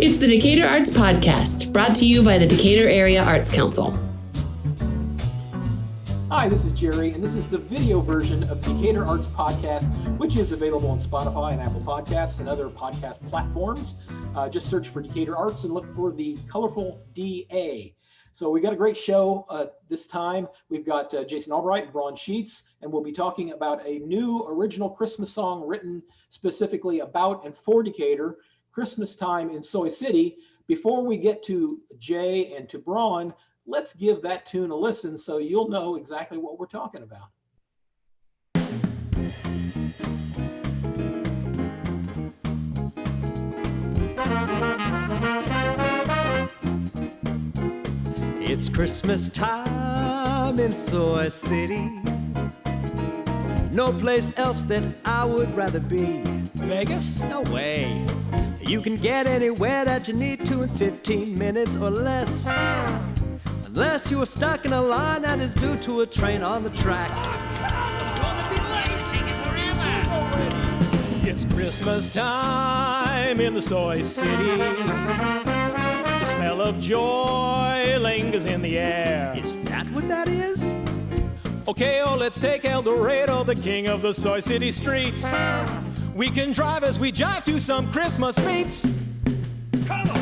It's the Decatur Arts Podcast, brought to you by the Decatur Area Arts Council. Hi, this is Jerry, and this is the video version of the Decatur Arts Podcast, which is available on Spotify and Apple Podcasts and other podcast platforms. Just search for Decatur Arts and look for the colorful DA. So we got a great show this time. We've got Jayson Albright and Braun, and we'll be talking about a new original Christmas song written specifically about and for Decatur, Christmastime in Soy City. Before we get to Jay and to Braun, let's give that tune a listen so you'll know exactly what we're talking about. It's Christmas time in Soy City. No place else that I would rather be. Vegas? No way. You can get anywhere that you need to in 15 minutes or less. Unless you are stuck in a line that is due to a train on the track. I'm gonna be late. Taking forever. It's Christmas time in the Soy City. The smell of joy lingers in the air. Is that what that is? Okay, let's take El Dorado, the king of the Soy City streets. We can drive as we jive to some Christmas beats. Come on!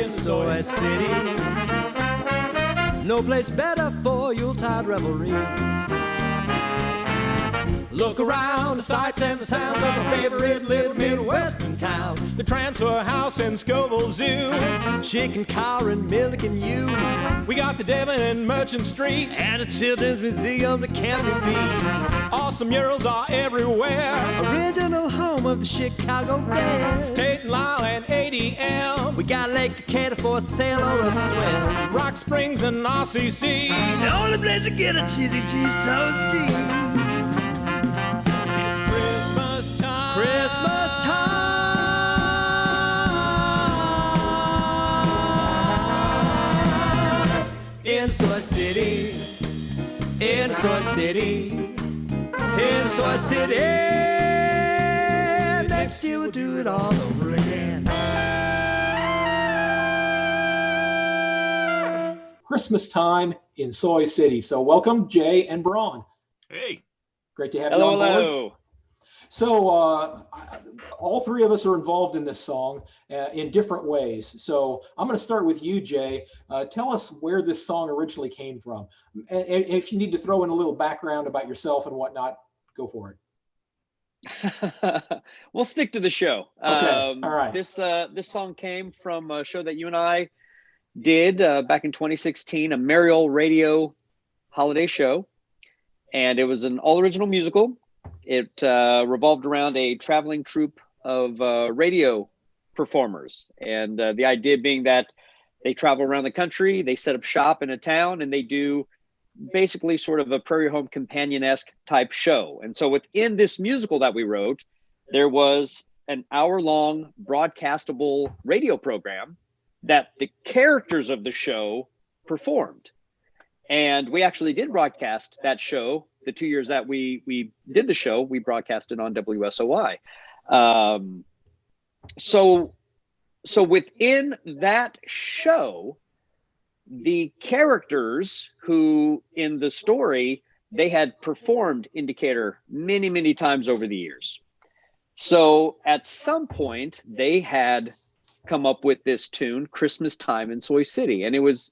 Soy City, no place better for Yuletide revelry. Look around, the sights and the sounds of our favorite little Midwestern town. The Transfer House and Scoville Zoo. Chicken car and Milliken U. We got the Devon and Merchant Street. And a Children's Museum that can't be beat. Awesome murals are everywhere. Original home of the Chicago Bears. Tate, Lyle, and ADM. We got Lake Decatur for a sail or a swim. Rock Springs and RCC. The only place to get a cheesy cheese toasty. Christmas time in Soy City, in Soy City, in Soy City. Next year we'll do it all over again. Christmas time in Soy City. So welcome, Jay and Braun. Hey. Great to have you on board. Hello. So all three of us are involved in this song in different ways. So I'm going to start with you, Jay. Tell us where this song originally came from. And if you need to throw in a little background about yourself and whatnot, go for it. We'll stick to the show. Okay. All right. This song came from a show that you and I did back in 2016, a Merry Old Radio holiday show. And it was an all-original musical. It revolved around a traveling troupe of radio performers. And the idea being that they travel around the country, they set up shop in a town, and they do basically sort of a Prairie Home Companion-esque type show. And so within this musical that we wrote, there was an hour-long broadcastable radio program that the characters of the show performed. And we actually did broadcast that show. The 2 years that we did the show, we broadcasted on WSOI. So within that show, the characters who in the story, they had performed in Decatur many, many times over the years. So at some point, they had come up with this tune, Christmastime in Soy City. And it was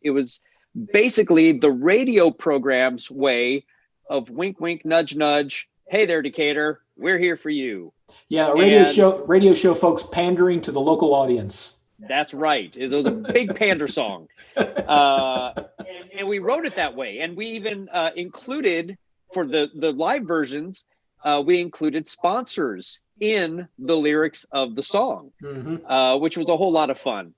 basically the radio program's way of wink, wink, nudge, nudge. Hey there, Decatur, we're here for you. Yeah, radio show folks pandering to the local audience. That's right. It was a big pander song. And we wrote it that way. And we even included, for the live versions, we included sponsors in the lyrics of the song, which was a whole lot of fun.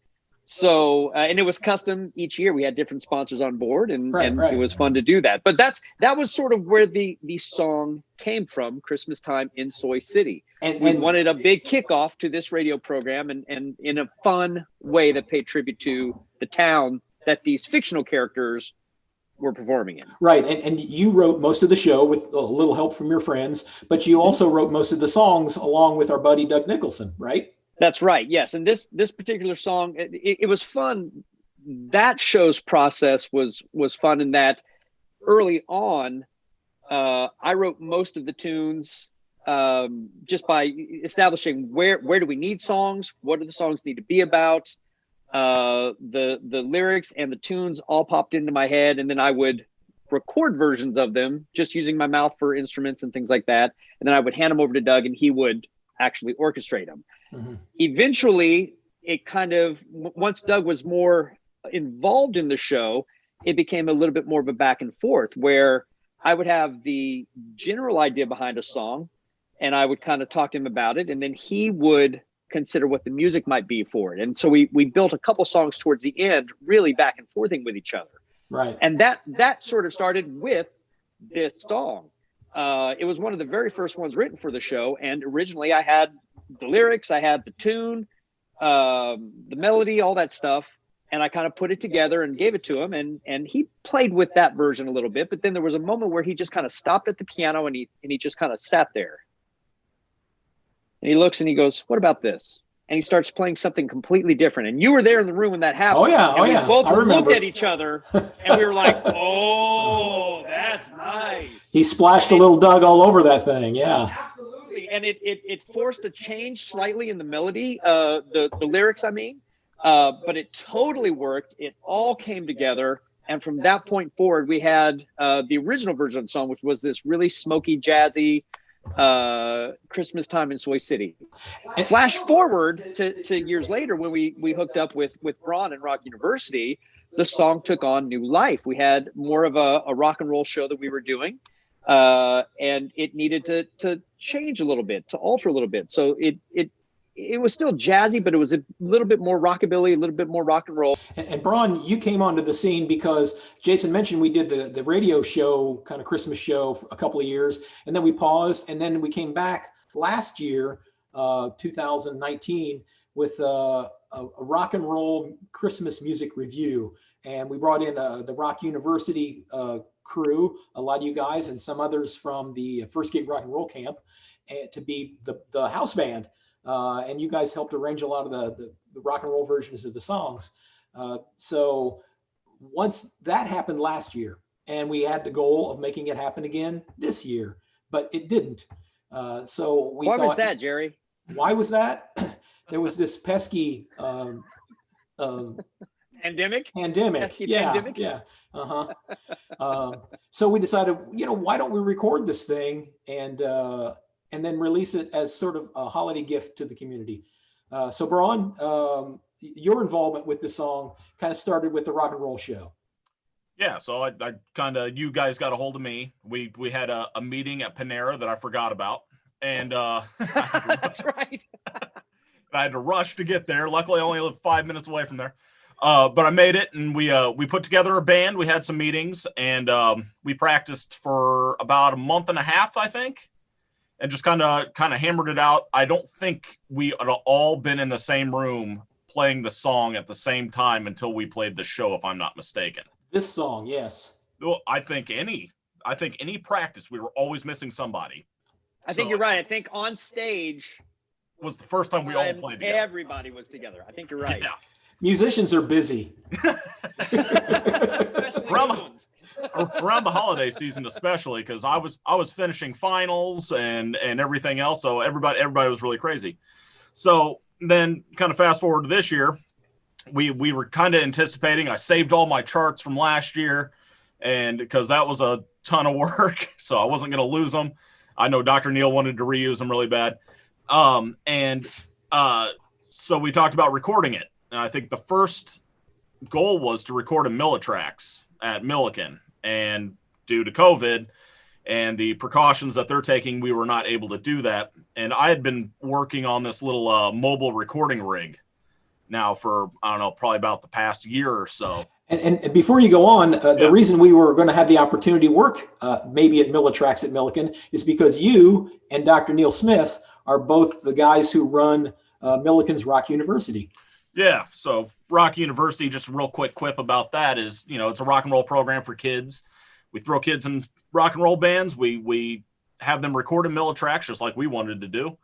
So, and it was custom each year. We had different sponsors on board, and Right. it was fun to do that. But that was sort of where the song came from, Christmastime in Soy City. And We wanted a big kickoff to this radio program, and in a fun way that paid tribute to the town that these fictional characters were performing in. Right. And you wrote most of the show with a little help from your friends, but you also wrote most of the songs along with our buddy Doug Nicholson, right? That's right. Yes. And this particular song, it was fun. That show's process was fun in that early on, I wrote most of the tunes just by establishing where do we need songs? What do the songs need to be about? The lyrics and the tunes all popped into my head, and then I would record versions of them just using my mouth for instruments and things like that. And then I would hand them over to Doug, and he would actually orchestrate them. Mm-hmm. Eventually, it kind of, once Doug was more involved in the show, it became a little bit more of a back and forth where I would have the general idea behind a song and I would kind of talk to him about it. And then he would consider what the music might be for it. And so we built a couple songs towards the end, really back and forthing with each other. Right. And that sort of started with this song. It was one of the very first ones written for the show. And originally I had the lyrics, I had the tune, the melody, all that stuff. And I kind of put it together and gave it to him. And he played with that version a little bit. But then there was a moment where he just kind of stopped at the piano and he just kind of sat there. And he looks and he goes, "What about this?" And he starts playing something completely different. And you were there in the room when that happened. Oh, yeah. And we both looked at each other and we were like, "Oh, that's nice." He splashed a little Doug all over that thing. Yeah. Absolutely. And it forced a change slightly in the melody, the lyrics, I mean. But it totally worked. It all came together. And from that point forward, we had the original version of the song, which was this really smoky, jazzy Christmastime in Soy City. Flash forward to years later when we hooked up with Braun and Rock University, the song took on new life. We had more of a rock and roll show that we were doing, and it needed to change a little bit, to alter a little bit. So it was still jazzy, but it was a little bit more rockabilly, a little bit more rock and roll. And Braun, you came onto the scene because Jayson mentioned we did the radio show, kind of Christmas show for a couple of years, and then we paused, and then we came back last year, 2019, with a rock and roll Christmas music review. And we brought in the Rock University crew, a lot of you guys, and some others from the First Gig Rock and Roll Camp, to be the house band. And you guys helped arrange a lot of the rock and roll versions of the songs. So once that happened last year, and we had the goal of making it happen again this year, but it didn't. So we Why thought, was that, Jerry? Why was that? There was this pesky Pandemic? Pesky yeah, pandemic? Yeah. So we decided, why don't we record this thing and then release it as sort of a holiday gift to the community. So Braun, your involvement with the song kind of started with the rock and roll show. Yeah, so I kind of, you guys got a hold of me. We had a meeting at Panera that I forgot about. And that's right. I had to rush to get there. Luckily, I only live 5 minutes away from there. But I made it, and we put together a band. We had some meetings, and we practiced for about a month and a half, I think. And just kind of hammered it out. I don't think we had all been in the same room playing the song at the same time until we played the show, if I'm not mistaken. This song, yes. Well, I think any practice, we were always missing somebody. I think you're right. I think on stage was the first time we all played together. Everybody was together. I think you're right. Yeah. Musicians are busy. around the holiday season, especially because I was finishing finals and everything else, so everybody was really crazy. So then, kind of fast forward to this year, we were kind of anticipating. I saved all my charts from last year, and because that was a ton of work, so I wasn't going to lose them. I know Dr. Neal wanted to reuse them really bad, so we talked about recording it. And I think the first goal was to record a Millitracks at Milliken, and due to COVID and the precautions that they're taking, we were not able to do that. And I had been working on this little mobile recording rig. now for, I don't know, probably about the past year or so. And before you go on, the reason we were going to have the opportunity to work maybe at Millitrax at Milliken is because you and Dr. Neil Smith are both the guys who run Milliken's Rock University. Yeah. So Rock University, just a real quick quip about that is, it's a rock and roll program for kids. We throw kids in rock and roll bands. We have them record in Millitrax just like we wanted to do.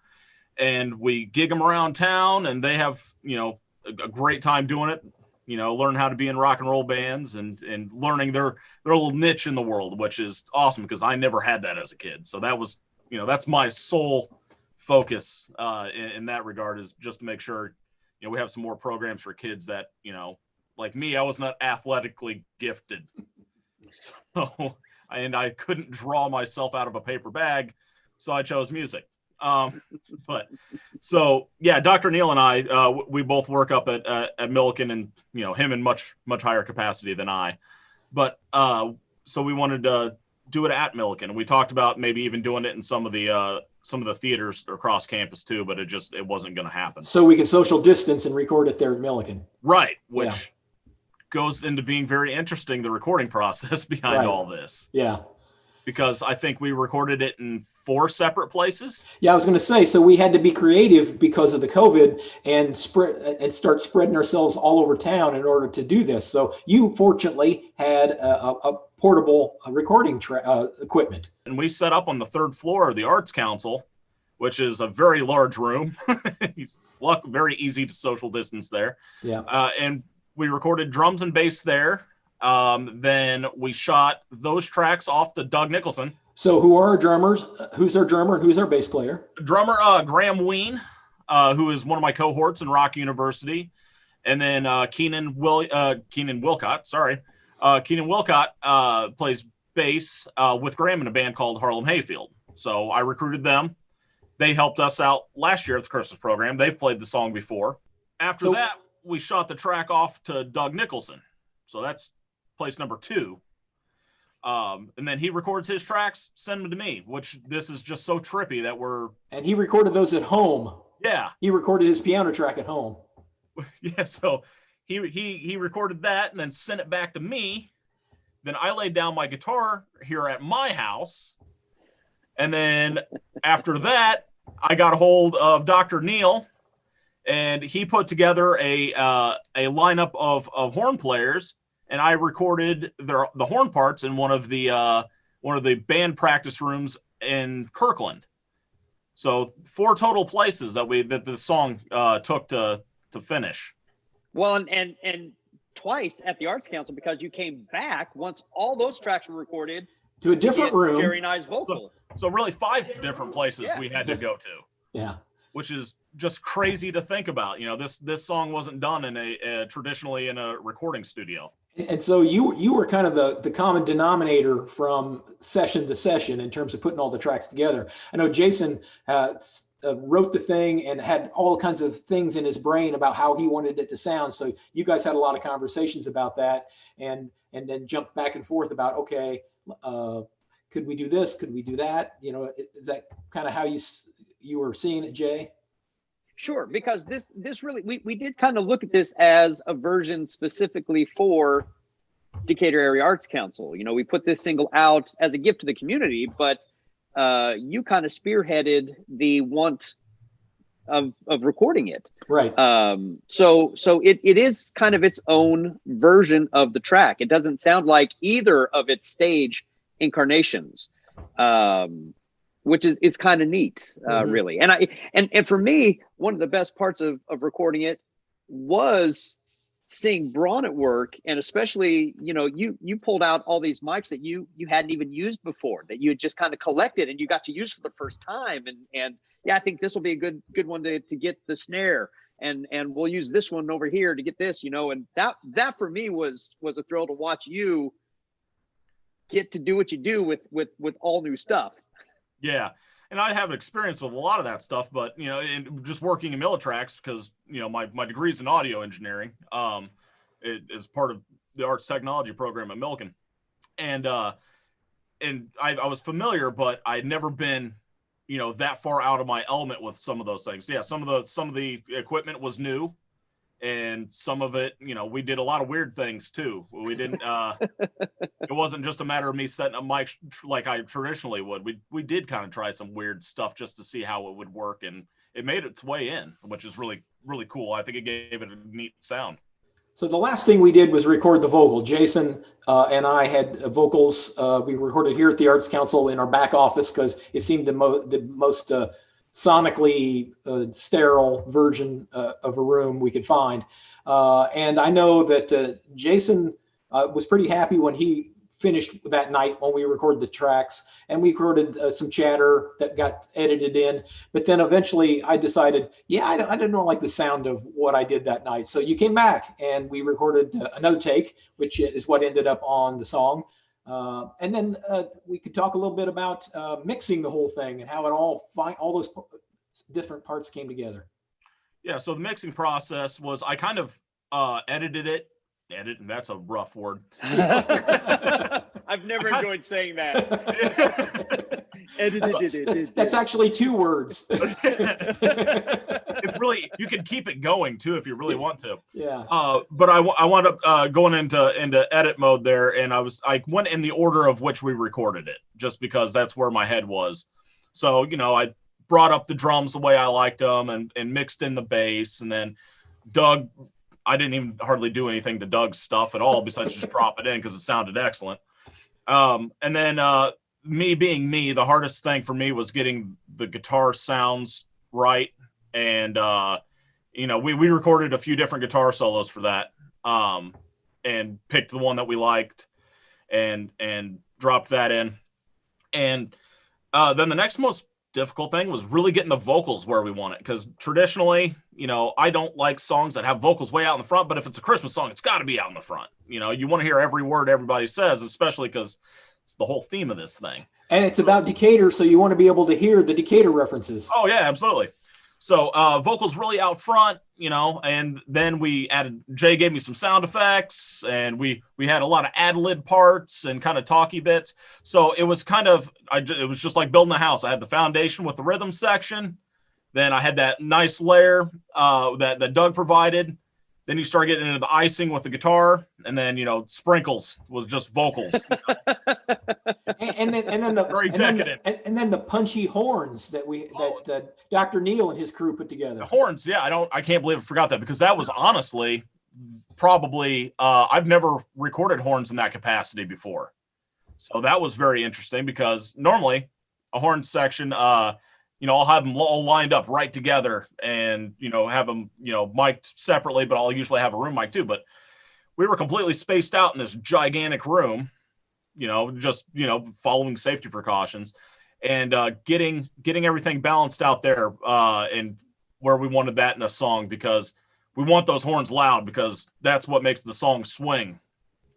And we gig them around town, and they have, a great time doing it. Learn how to be in rock and roll bands and learning their little niche in the world, which is awesome because I never had that as a kid. So that was, that's my sole focus in that regard, is just to make sure, we have some more programs for kids that, like me, I was not athletically gifted. So, and I couldn't draw myself out of a paper bag. So I chose music. But so yeah, Dr. Neil and I, we both work up at Milliken, and him in much higher capacity than I. But so we wanted to do it at Milliken, and we talked about maybe even doing it in some of the theaters across campus too. But it wasn't going to happen. So we can social distance and record it there at Milliken, right? Which goes into being very interesting, the recording process behind all this. Yeah. Because I think we recorded it in 4 separate places. Yeah, I was going to say, so we had to be creative because of the COVID and start spreading ourselves all over town in order to do this. So you fortunately had a portable recording equipment. And we set up on the 3rd floor of the Arts Council, which is a very large room. It's very easy to social distance there. Yeah. And we recorded drums and bass there. Then we shot those tracks off to Doug Nicholson. So who are our drummers? Who's our drummer and who's our bass player? Drummer Graham Ween, who is one of my cohorts in Rock University. And then Keenan Wilcott plays bass with Graham in a band called Harlem Hayfield. So I recruited them. They helped us out last year at the Christmas program. They've played the song before. After that, we shot the track off to Doug Nicholson. So that's place number 2. And then he records his tracks, send them to me, which this is just so trippy that and he recorded those at home. Yeah. He recorded his piano track at home. Yeah. So he recorded that and then sent it back to me. Then I laid down my guitar here at my house. And then after that, I got a hold of Dr. Neil, and he put together a lineup of horn players. And I recorded the horn parts in one of the band practice rooms in Kirkland. So 4 total places that the song took to finish. Well, and twice at the Arts Council, because you came back once all those tracks were recorded to a different room. Jerry and I's vocal. So really 5 different places we had to go to. Yeah. Which is just crazy to think about. This song wasn't done in traditionally in a recording studio. And so you were kind of the common denominator from session to session in terms of putting all the tracks together. I know Jayson wrote the thing and had all kinds of things in his brain about how he wanted it to sound. So you guys had a lot of conversations about that, and then jumped back and forth about, okay, could we do this? Could we do that? Is that kind of how you were seeing it, Jay? Sure, because this really, we did kind of look at this as a version specifically for Decatur Area Arts Council. We put this single out as a gift to the community, but you kind of spearheaded the want of recording it. Right. So it is kind of its own version of the track. It doesn't sound like either of its stage incarnations. Which is kind of neat, really. And for me, one of the best parts of recording it was seeing Braun at work, and especially, you pulled out all these mics that you hadn't even used before, that you had just kind of collected and you got to use for the first time. And yeah, I think this will be a good one to get the snare, and we'll use this one over here to get this, and that for me was a thrill to watch you get to do what you do with all new stuff. Yeah. And I have experience with a lot of that stuff, but, and just working in Millitrax, because, my degree is in audio engineering, it is part of the arts technology program at Milliken. And I was familiar, but I'd never been, that far out of my element with some of those things. Yeah. Some of the equipment was new, and some of it, we did a lot of weird things too. We didn't. It wasn't just a matter of me setting up mics like I traditionally would. We did kind of try some weird stuff just to see how it would work, and it made its way in, which is really, really cool. I think it gave it a neat sound. So the last thing we did was record the vocal. Jayson and I had vocals. We recorded here at the Arts Council in our back office because it seemed the most sonically sterile version of a room we could find. And I know that Jayson was pretty happy when he finished that night when we recorded the tracks, and we recorded some chatter that got edited in. But then eventually I decided, I didn't like the sound of what I did that night. So you came back and we recorded another take, which is what ended up on the song. And then we could talk a little bit about mixing the whole thing and how it all those different parts came together. Yeah. So the mixing process was, I kind of edited it. That's a rough word. I've never enjoyed saying that. That's actually 2 words. It's really, you can keep it going too if you really want to. Yeah. But I wound up going into edit mode there, and I went in the order of which we recorded it, just because that's where my head was. So I brought up the drums the way I liked them, and mixed in the bass, and then Doug. I didn't even hardly do anything to Doug's stuff at all besides just drop it in because it sounded excellent. And then me being me, the hardest thing for me was getting the guitar sounds right. And, we recorded a few different guitar solos for that, and picked the one that we liked and dropped that in. And then the next most difficult thing was really getting the vocals where we want it, because traditionally, I don't like songs that have vocals way out in the front, but if it's a Christmas song, it's got to be out in the front. You want to hear every word everybody says, especially because it's the whole theme of this thing. And it's about Decatur, so you want to be able to hear the Decatur references. Oh yeah, absolutely. So vocals really out front, and then Jay gave me some sound effects, and we had a lot of ad-lib parts and kind of talky bits. So it was it was just like building a house. I had the foundation with the rhythm section. Then I had that nice layer that Doug provided. Then you start getting into the icing with the guitar, and then sprinkles was just vocals. and then the very decadent. And then the punchy horns that Dr. Neal and his crew put together. The horns, yeah, I can't believe I forgot that, because that was honestly probably I've never recorded horns in that capacity before. So that was very interesting, because normally a horn section I'll have them all lined up right together and, have them, mic'd separately, but I'll usually have a room mic too. But we were completely spaced out in this gigantic room, just, following safety precautions, and getting everything balanced out there and where we wanted that in a song, because we want those horns loud, because that's what makes the song swing.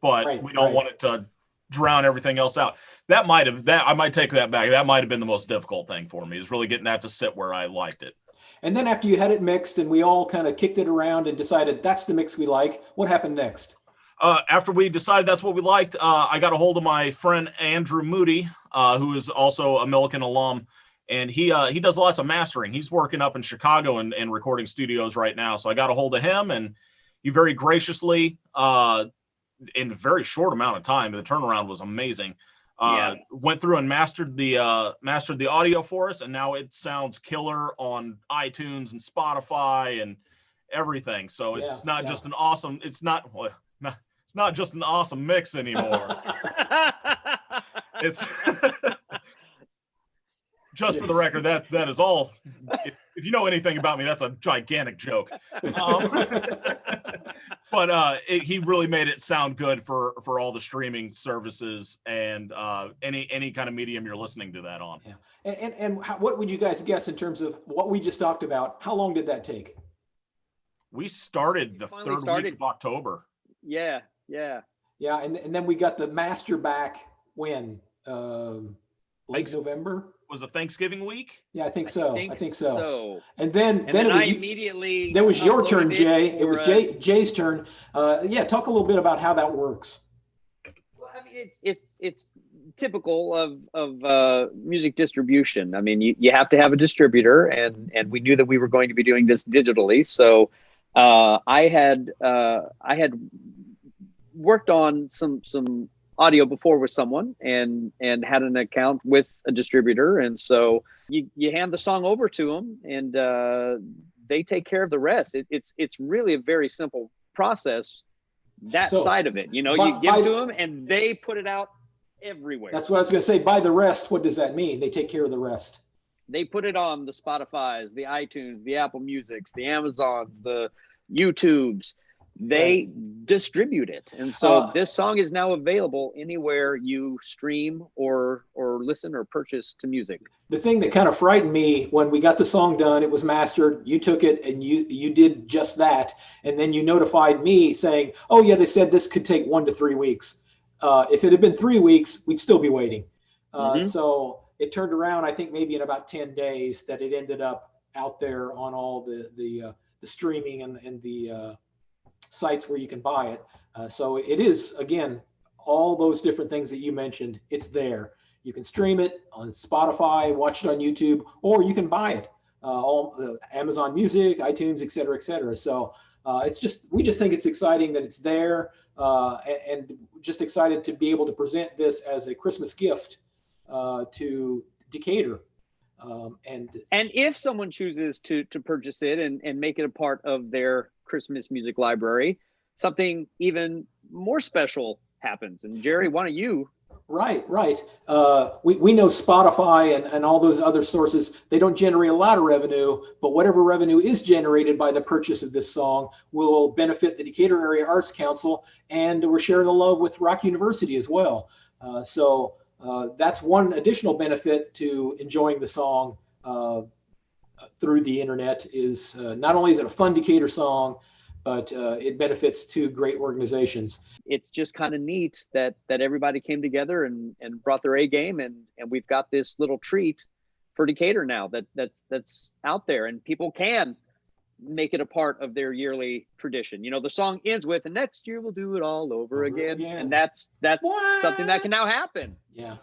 But we don't want it to drown everything else out. I might take that back. That might have been the most difficult thing for me, is really getting that to sit where I liked it. And then after you had it mixed and we all kind of kicked it around and decided that's the mix we like, what happened next? After we decided that's what we liked, I got a hold of my friend Andrew Moody, who is also a Millikan alum, and he does lots of mastering. He's working up in Chicago and recording studios right now. So I got a hold of him, and he very graciously, in a very short amount of time, the turnaround was amazing. Went through and mastered the audio for us, and now it sounds killer on iTunes and Spotify and everything. So it's not just an awesome. It's not just an awesome mix anymore. It's just for the record, that is all. If you know anything about me, that's a gigantic joke. But he really made it sound good for all the streaming services and any kind of medium you're listening to that on. Yeah. And what would you guys guess in terms of what we just talked about? How long did that take? We started the third week of October. Yeah. And then we got the master back when? Late November? Was it Thanksgiving week? Yeah, I think so. And then it was immediately. Then was your turn, Jay. It was Jay's turn. Talk a little bit about how that works. Well, I mean, it's typical of music distribution. I mean, you have to have a distributor, and we knew that we were going to be doing this digitally, so I had worked on some audio before with someone and had an account with a distributor, and so you hand the song over to them, and they take care of the rest. It's really a very simple process. That side of it, you give to them, and they put it out everywhere. That's what I was going to say. By the rest, what does that mean? They take care of the rest. They put it on the Spotifys, the iTunes, the Apple Musics, the Amazons, the YouTubes. They distribute it. And so this song is now available anywhere you stream or listen or purchase to music. The thing that kind of frightened me when we got the song done, it was mastered, you took it and you did just that. And then you notified me saying, oh yeah, they said this could take 1 to 3 weeks. If it had been 3 weeks, we'd still be waiting. So it turned around, I think maybe in about 10 days that it ended up out there on all the streaming and the sites where you can buy it. So it is, again, all those different things that you mentioned, it's there. You can stream it on Spotify, watch it on YouTube, or you can buy it, Amazon Music, iTunes, et cetera, et cetera. So we just think it's exciting that it's there, and just excited to be able to present this as a Christmas gift to Decatur. And if someone chooses to purchase it and make it a part of their Christmas music library, something even more special happens. And Jerry, why don't you? Right. We know Spotify and all those other sources, they don't generate a lot of revenue, but whatever revenue is generated by the purchase of this song will benefit the Decatur Area Arts Council, and we're sharing the love with Rock University as well. So that's one additional benefit to enjoying the song through the internet is not only is it a fun Decatur song, but it benefits two great organizations. It's just kind of neat that everybody came together and brought their A game, and we've got this little treat for Decatur now that's out there, and people can make it a part of their yearly tradition. The song ends with, and next year we'll do it all over again. And that's something that can now happen. Yeah.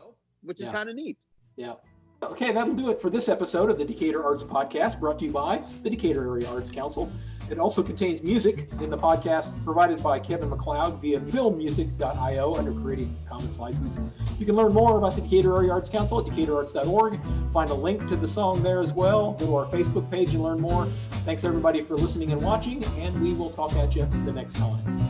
Which is kind of neat. Yeah. Okay, that'll do it for this episode of the Decatur Arts Podcast, brought to you by the Decatur Area Arts Council. It also contains music in the podcast provided by Kevin MacLeod via filmmusic.io under Creative Commons license. You can learn more about the Decatur Area Arts Council at decaturarts.org. Find a link to the song there as well. Go to our Facebook page and learn more. Thanks everybody for listening and watching, and we will talk at you the next time.